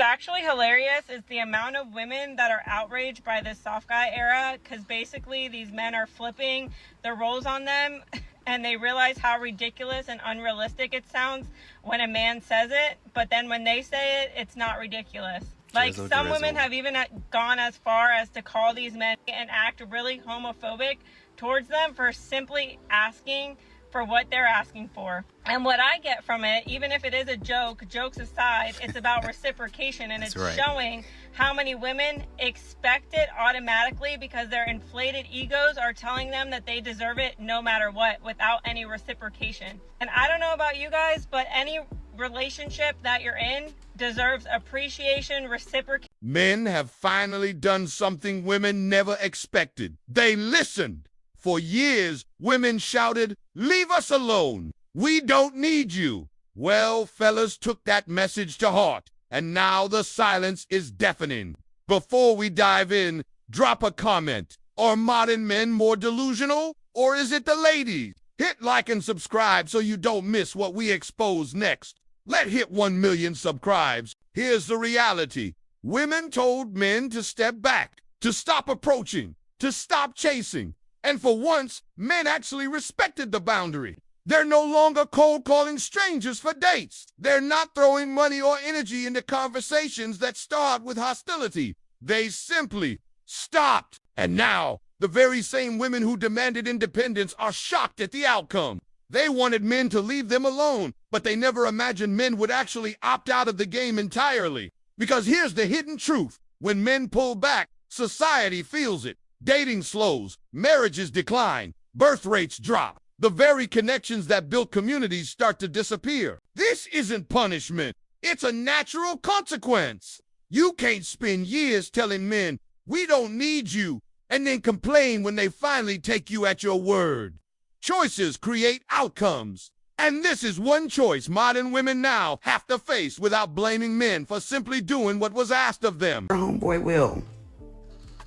actually hilarious is the amount of women that are outraged by this soft guy era, because basically these men are flipping the roles on them and they realize how ridiculous and unrealistic it sounds when a man says it, but then when they say it, it's not ridiculous. Like, some women have even gone as far as to call these men and act really homophobic towards them for simply asking for what they're asking for. And what I get from it, even if it is a joke, jokes aside, it's about reciprocation, and it's showing how many women expect it automatically because their inflated egos are telling them that they deserve it no matter what, without any reciprocation. And I don't know about you guys, but any relationship that you're in deserves appreciation, reciprocation. Men have finally done something women never expected. They listened. For years, women shouted, "Leave us alone. We don't need you." Well, fellas took that message to heart, and now the silence is deafening. Before we dive in, drop a comment. Are modern men more delusional, or is it the ladies? Hit like and subscribe so you don't miss what we expose next. Let's hit 1 million subscribes. Here's the reality. Women told men to step back, to stop approaching, to stop chasing. And for once, men actually respected the boundary. They're no longer cold calling strangers for dates. They're not throwing money or energy into conversations that start with hostility. They simply stopped. And now, the very same women who demanded independence are shocked at the outcome. They wanted men to leave them alone, but they never imagined men would actually opt out of the game entirely. Because here's the hidden truth. When men pull back, society feels it. Dating slows, marriages decline, birth rates drop. The very connections that built communities start to disappear. This isn't punishment. It's a natural consequence. You can't spend years telling men, "We don't need you," and then complain when they finally take you at your word. Choices create outcomes. And this is one choice modern women now have to face without blaming men for simply doing what was asked of them. Homeboy Will.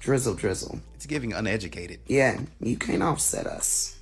Drizzle, drizzle. It's giving uneducated. Yeah, you can't offset us.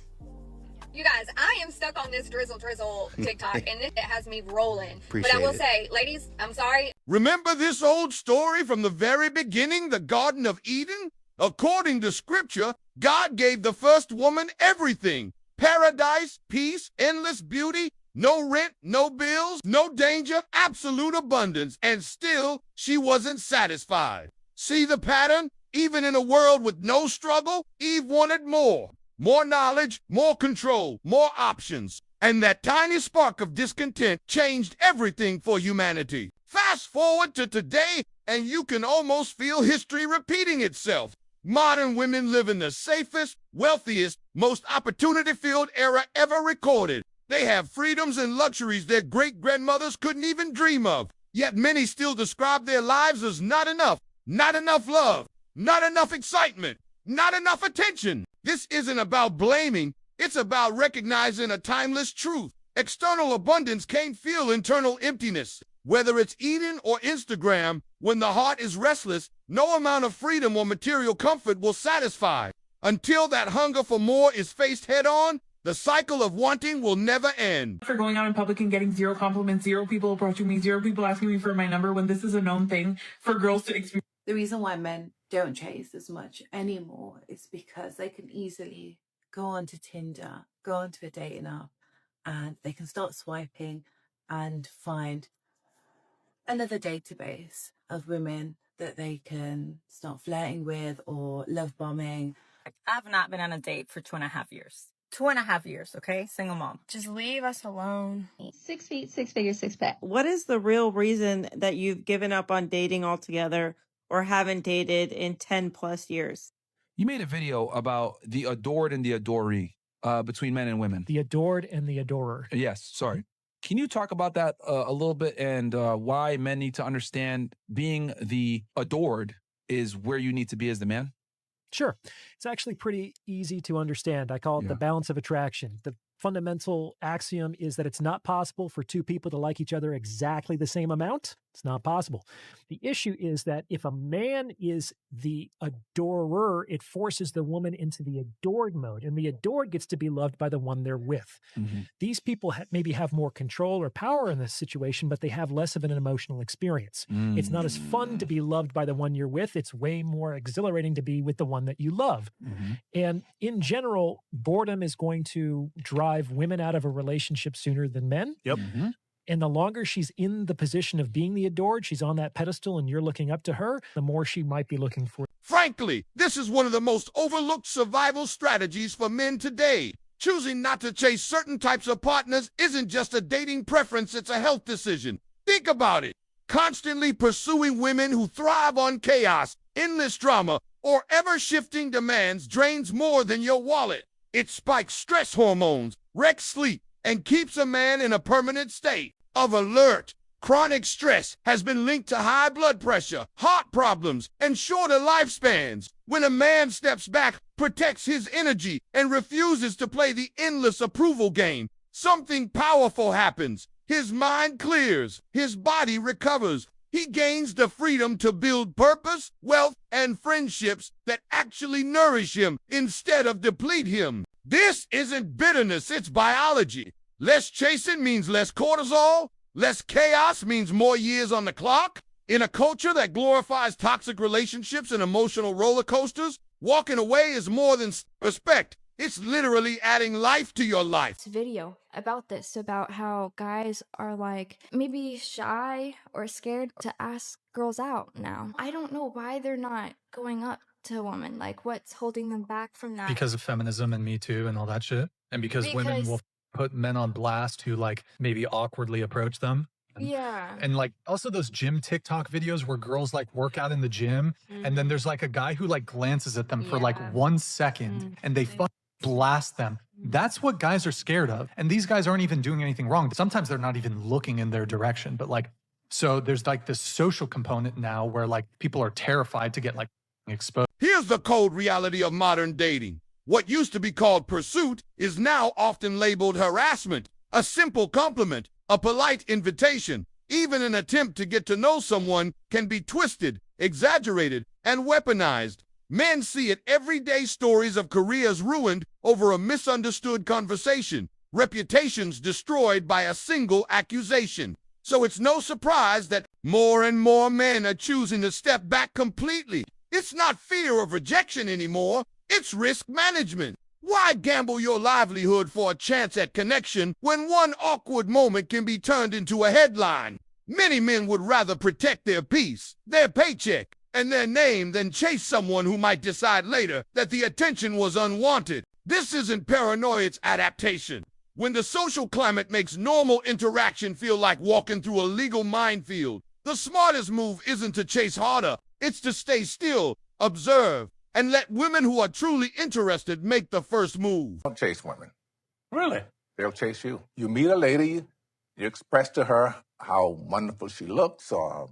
You guys, I am stuck on this drizzle TikTok, and it has me rolling. Appreciate but I will it. say, ladies, I'm sorry. Remember this old story from the very beginning, the Garden of Eden? According to Scripture, God gave the first woman everything. Paradise, peace, endless beauty, no rent, no bills, no danger, absolute abundance. And still, she wasn't satisfied. See the pattern? Even in a world with no struggle, Eve wanted more. More knowledge, more control, more options. And that tiny spark of discontent changed everything for humanity. Fast forward to today, and you can almost feel history repeating itself. Modern women live in the safest, wealthiest, most opportunity-filled era ever recorded. They have freedoms and luxuries their great-grandmothers couldn't even dream of. Yet many still describe their lives as not enough love, not enough excitement, not enough attention. This isn't about blaming. It's about recognizing a timeless truth. External abundance can't feel internal emptiness. Whether it's Eden or Instagram, when the heart is restless, no amount of freedom or material comfort will satisfy. Until that hunger for more is faced head-on, the cycle of wanting will never end. For going out in public and getting 0 compliments, 0 people approaching me, 0 people asking me for my number, when this is a known thing for girls to experience. The reason why men don't chase as much anymore is because they can easily go onto Tinder, go onto a dating app, and they can start swiping and find another database of women that they can start flirting with or love bombing. I've not been on a date for 2.5 years. 2.5 years, okay? Single mom. Just leave us alone. 6 feet, 6 figure, 6 pack. What is the real reason that you've given up on dating altogether or haven't dated in 10 plus years? You made a video about the adored and the adoree between men and women. The adored and the adorer. Yes, sorry. Can you talk about that a little bit and why men need to understand being the adored is where you need to be as the man? Sure. It's actually pretty easy to understand. I call it the balance of attraction. The fundamental axiom is that it's not possible for 2 people to like each other exactly the same amount. It's not possible. The issue is that if a man is the adorer, it forces the woman into the adored mode, and the adored gets to be loved by the one they're with. These people maybe have more control or power in this situation, but they have less of an emotional experience. It's not as fun to be loved by the one you're with. It's way more exhilarating to be with the one that you love. And in general, boredom is going to drive women out of a relationship sooner than men. Yep. And the longer she's in the position of being the adored, she's on that pedestal and you're looking up to her, the more she might be looking for. Frankly, this is one of the most overlooked survival strategies for men today. Choosing not to chase certain types of partners isn't just a dating preference, it's a health decision. Think about it. Constantly pursuing women who thrive on chaos, endless drama, or ever-shifting demands drains more than your wallet. It spikes stress hormones, wrecks sleep, and keeps a man in a permanent state of alert. Chronic stress has been linked to high blood pressure, heart problems, and shorter lifespans. When a man steps back, protects his energy, and refuses to play the endless approval game, something powerful happens. His mind clears, his body recovers. He gains the freedom to build purpose, wealth, and friendships that actually nourish him instead of deplete him. This isn't bitterness, it's biology. Less chasing means less cortisol. Less chaos means more years on the clock. In a culture that glorifies toxic relationships and emotional roller coasters, walking away is more than respect. It's literally adding life to your life. It's a video about this, about how guys are like maybe shy or scared to ask girls out now. I don't know why they're not going up to a woman. Like, what's holding them back from that? Because of feminism and Me Too and all that shit. And because women will put men on blast who like maybe awkwardly approach them. Yeah. And like also those gym TikTok videos where girls like work out in the gym and then there's like a guy who like glances at them for like 1 second and they fucking blast them. That's what guys are scared of. And these guys aren't even doing anything wrong. Sometimes they're not even looking in their direction. But like, so there's like this social component now where like people are terrified to get like exposed. Here's the cold reality of modern dating. What used to be called pursuit is now often labeled harassment. A simple compliment, a polite invitation, even an attempt to get to know someone can be twisted, exaggerated, and weaponized. Men see it everyday stories of careers ruined over a misunderstood conversation, reputations destroyed by a single accusation. So it's no surprise that more and more men are choosing to step back completely. It's not fear of rejection anymore. It's risk management. Why gamble your livelihood for a chance at connection when one awkward moment can be turned into a headline? Many men would rather protect their peace, their paycheck, and their name than chase someone who might decide later that the attention was unwanted. This isn't paranoia, it's adaptation. When the social climate makes normal interaction feel like walking through a legal minefield, the smartest move isn't to chase harder, it's to stay still, observe, and let women who are truly interested make the first move. Don't chase women. Really? They'll chase you. You meet a lady, you express to her how wonderful she looks or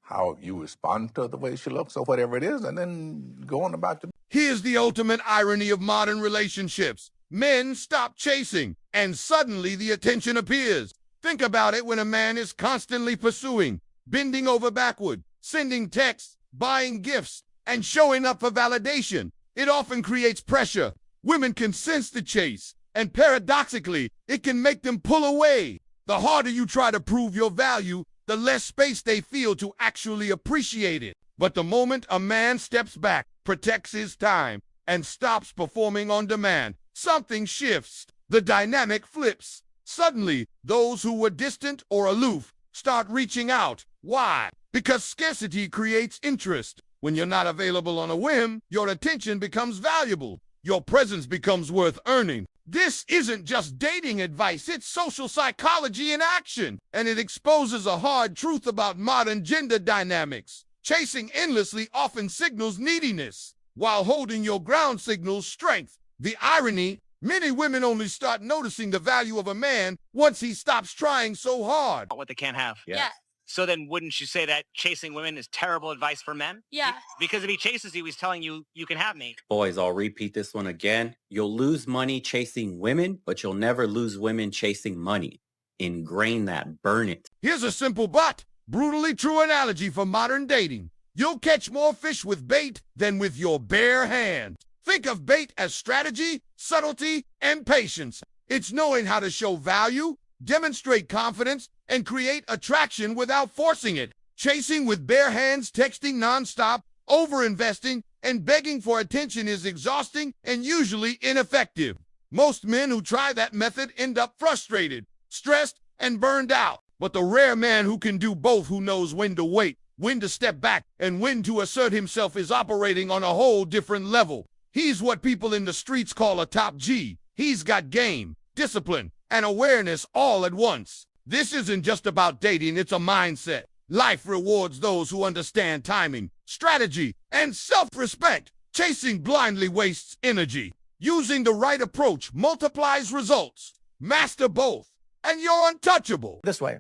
how you respond to the way she looks or whatever it is, and then go on about your... Here's the ultimate irony of modern relationships. Men stop chasing, and suddenly the attention appears. Think about it when a man is constantly pursuing, bending over backward, sending texts, buying gifts, and showing up for validation. It often creates pressure. Women can sense the chase, and paradoxically, it can make them pull away. The harder you try to prove your value, the less space they feel to actually appreciate it. But the moment a man steps back, protects his time, and stops performing on demand, something shifts. The dynamic flips. Suddenly, those who were distant or aloof start reaching out. Why? Because scarcity creates interest. When you're not available on a whim, your attention becomes valuable. Your presence becomes worth earning. This isn't just dating advice, it's social psychology in action. And it exposes a hard truth about modern gender dynamics. Chasing endlessly often signals neediness, while holding your ground signals strength. The irony, many women only start noticing the value of a man once he stops trying so hard. What they can't have. Yeah. So then wouldn't you say that chasing women is terrible advice for men? Yeah. Because if he chases you, he's telling you, you can have me. Boys, I'll repeat this one again. You'll lose money chasing women, but you'll never lose women chasing money. Ingrain that, burn it. Here's a simple but. Brutally true analogy for modern dating. You'll catch more fish with bait than with your bare hands. Think of bait as strategy, subtlety, and patience. It's knowing how to show value, demonstrate confidence, and create attraction without forcing it. Chasing with bare hands, texting nonstop, overinvesting, and begging for attention is exhausting and usually ineffective. Most men who try that method end up frustrated, stressed, and burned out. But the rare man who can do both, who knows when to wait, when to step back, and when to assert himself, is operating on a whole different level. He's what people in the streets call a top G. He's got game, discipline, and awareness all at once. This isn't just about dating, it's a mindset. Life rewards those who understand timing, strategy, and self-respect. Chasing blindly wastes energy. Using the right approach multiplies results. Master both, and you're untouchable. This way,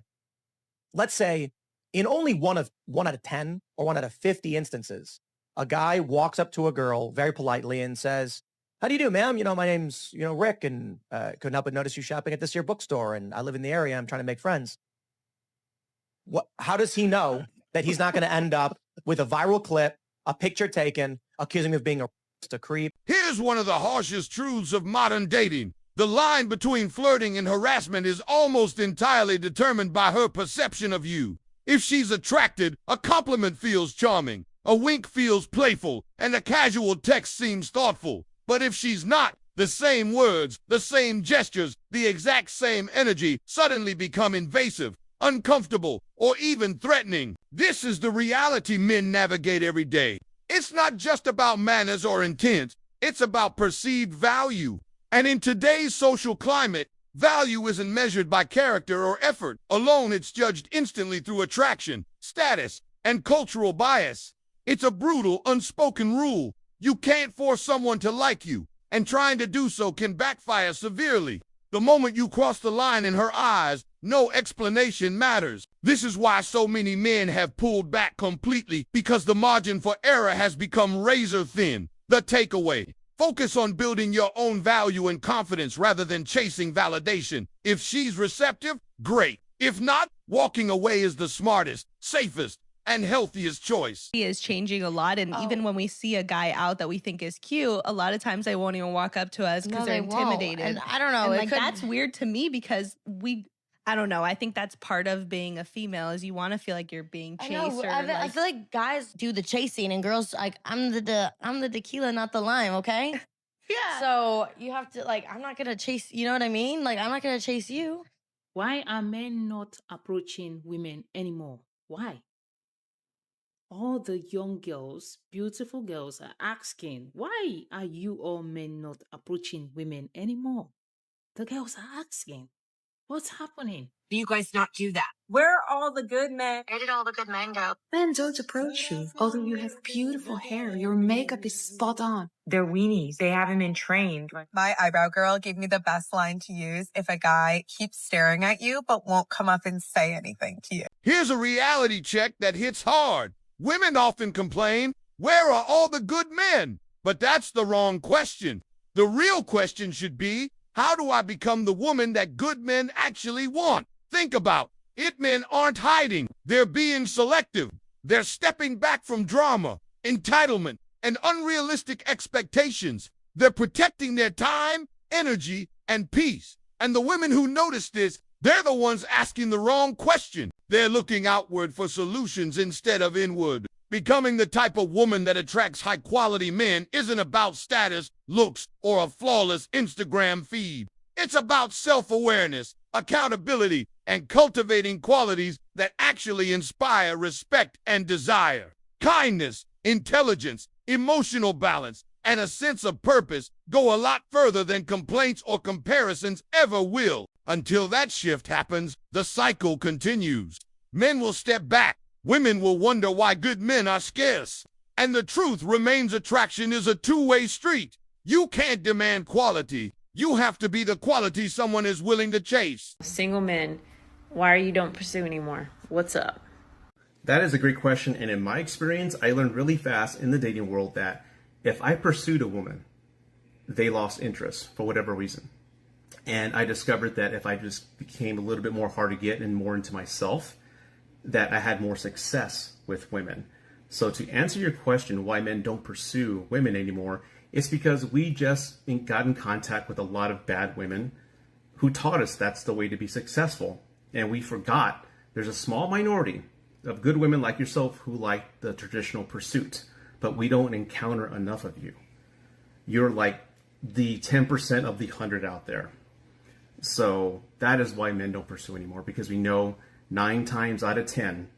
let's say in only one out of 10 or 1 out of 50 instances, a guy walks up to a girl very politely and says, "How do you do, ma'am? My name's, Rick, and couldn't help but notice you shopping at this here bookstore, and I live in the area. I'm trying to make friends." How does he know that he's not going to end up with a viral clip, a picture taken, accusing him of being a creep? Here's one of the harshest truths of modern dating. The line between flirting and harassment is almost entirely determined by her perception of you. If she's attracted, a compliment feels charming, a wink feels playful, and a casual text seems thoughtful. But if she's not, the same words, the same gestures, the exact same energy suddenly become invasive, uncomfortable, or even threatening. This is the reality men navigate every day. It's not just about manners or intent, it's about perceived value. And in today's social climate, value isn't measured by character or effort alone. It's judged instantly through attraction, status, and cultural bias. It's a brutal, unspoken rule. You can't force someone to like you, and trying to do so can backfire severely. The moment you cross the line in her eyes, no explanation matters. This is why so many men have pulled back completely, because the margin for error has become razor thin. The takeaway: focus on building your own value and confidence rather than chasing validation. If she's receptive, great. If not, walking away is the smartest, safest, and healthiest choice. He is changing a lot, and even when we see a guy out that we think is cute, a lot of times they won't even walk up to us because they're intimidated. And I don't know. And that's weird to me because I don't know. I think that's part of being a female is you want to feel like you're being chased. I feel like guys do the chasing and girls like I'm the tequila, not the lime. Okay. Yeah. So you have to I'm not gonna chase. You know what I mean? Like I'm not gonna chase you. Why are men not approaching women anymore? Why? All the young girls, beautiful girls, are asking, why are you all men not approaching women anymore? The girls are asking, what's happening? Do you guys not do that? Where are all the good men? Where did all the good men go? Men don't approach you. Although you have beautiful hair, your makeup is spot on. They're weenies. They haven't been trained. My eyebrow girl gave me the best line to use if a guy keeps staring at you but won't come up and say anything to you. Here's a reality check that hits hard. Women often complain, where are all the good men? But that's the wrong question. The real question should be, how do I become the woman that good men actually want? Think about it. Men aren't hiding. They're being selective. They're stepping back from drama, entitlement, and unrealistic expectations. They're protecting their time, energy, and peace. And the women who notice this, they're the ones asking the wrong question. They're looking outward for solutions instead of inward. Becoming the type of woman that attracts high-quality men isn't about status, looks, or a flawless Instagram feed. It's about self-awareness, accountability, and cultivating qualities that actually inspire respect and desire. Kindness, intelligence, emotional balance, and a sense of purpose go a lot further than complaints or comparisons ever will. Until that shift happens, the cycle continues. Men will step back. Women will wonder why good men are scarce. And the truth remains, attraction is a two-way street. You can't demand quality. You have to be the quality someone is willing to chase. Single men, why are you don't pursue anymore? What's up? That is a great question. And in my experience, I learned really fast in the dating world that if I pursued a woman, they lost interest for whatever reason. And I discovered that if I just became a little bit more hard to get and more into myself, that I had more success with women. So to answer your question, why men don't pursue women anymore, it's because we just got in contact with a lot of bad women who taught us that's the way to be successful. And we forgot there's a small minority of good women like yourself who like the traditional pursuit, but we don't encounter enough of you. You're like the 10% of the 100 out there. So that is why men don't pursue anymore, because we know 9 times out of 10,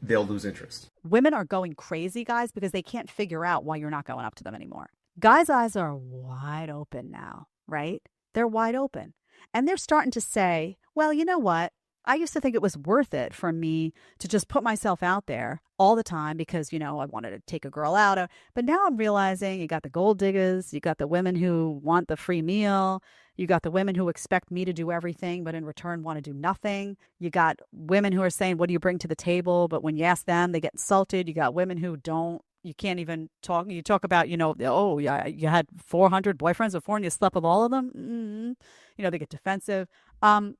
they'll lose interest. Women are going crazy, guys, because they can't figure out why you're not going up to them anymore. Guys' eyes are wide open now, right? They're wide open. And they're starting to say, well, you know what? I used to think it was worth it for me to just put myself out there all the time because, I wanted to take a girl out. But now I'm realizing you got the gold diggers, you got the women who want the free meal, you got the women who expect me to do everything, but in return want to do nothing. You got women who are saying, what do you bring to the table? But when you ask them, they get insulted. You got women who don't. You can't even talk. You talk about, oh, yeah, you had 400 boyfriends before and you slept with all of them. Mm-hmm. They get defensive.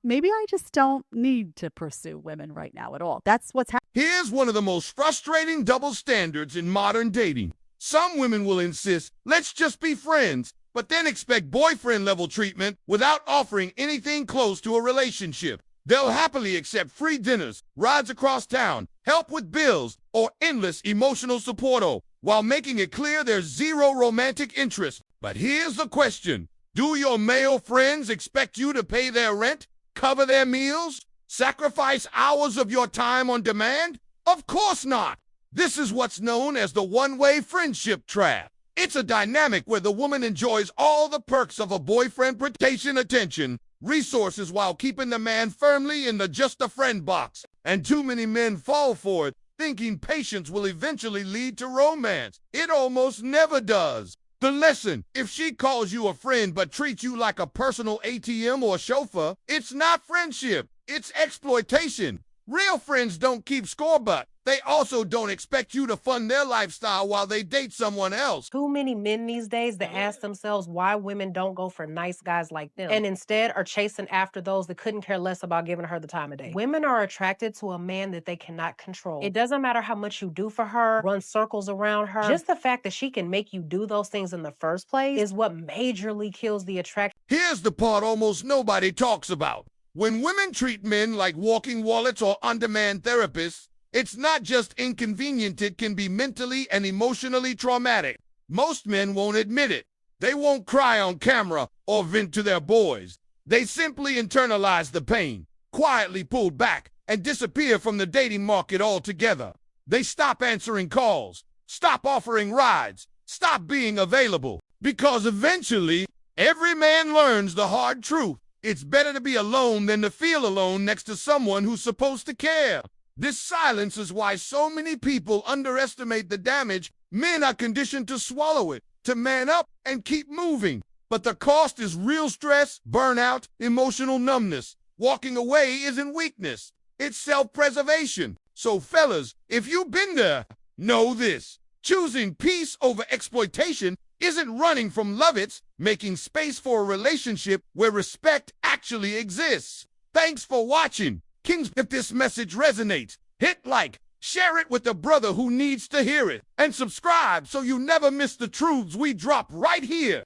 Maybe I just don't need to pursue women right now at all. That's what's happening. Here's one of the most frustrating double standards in modern dating. Some women will insist, let's just be friends, but then expect boyfriend-level treatment without offering anything close to a relationship. They'll happily accept free dinners, rides across town, help with bills, or endless emotional support, while making it clear there's zero romantic interest. But here's the question. Do your male friends expect you to pay their rent, cover their meals, sacrifice hours of your time on demand? Of course not. This is what's known as the one-way friendship trap. It's a dynamic where the woman enjoys all the perks of a boyfriend protection attention, resources while keeping the man firmly in the just a friend box. And too many men fall for it, thinking patience will eventually lead to romance. It almost never does. The lesson, if she calls you a friend but treats you like a personal ATM or chauffeur, it's not friendship, it's exploitation. Real friends don't keep score, but they also don't expect you to fund their lifestyle while they date someone else. Too many men these days that ask themselves why women don't go for nice guys like them and instead are chasing after those that couldn't care less about giving her the time of day. Women are attracted to a man that they cannot control. It doesn't matter how much you do for her, run circles around her. Just the fact that she can make you do those things in the first place is what majorly kills the attraction. Here's the part almost nobody talks about. When women treat men like walking wallets or on-demand therapists, it's not just inconvenient, it can be mentally and emotionally traumatic. Most men won't admit it. They won't cry on camera or vent to their boys. They simply internalize the pain, quietly pull back, and disappear from the dating market altogether. They stop answering calls, stop offering rides, stop being available. Because eventually, every man learns the hard truth. It's better to be alone than to feel alone next to someone who's supposed to care. This silence is why so many people underestimate the damage. Men are conditioned to swallow it, to man up and keep moving. But the cost is real stress, burnout, emotional numbness. Walking away isn't weakness. It's self-preservation. So fellas, if you've been there, know this. Choosing peace over exploitation isn't running from love, it's making space for a relationship where respect actually exists. Thanks for watching. Kings, if this message resonates, hit like, share it with a brother who needs to hear it, and subscribe so you never miss the truths we drop right here.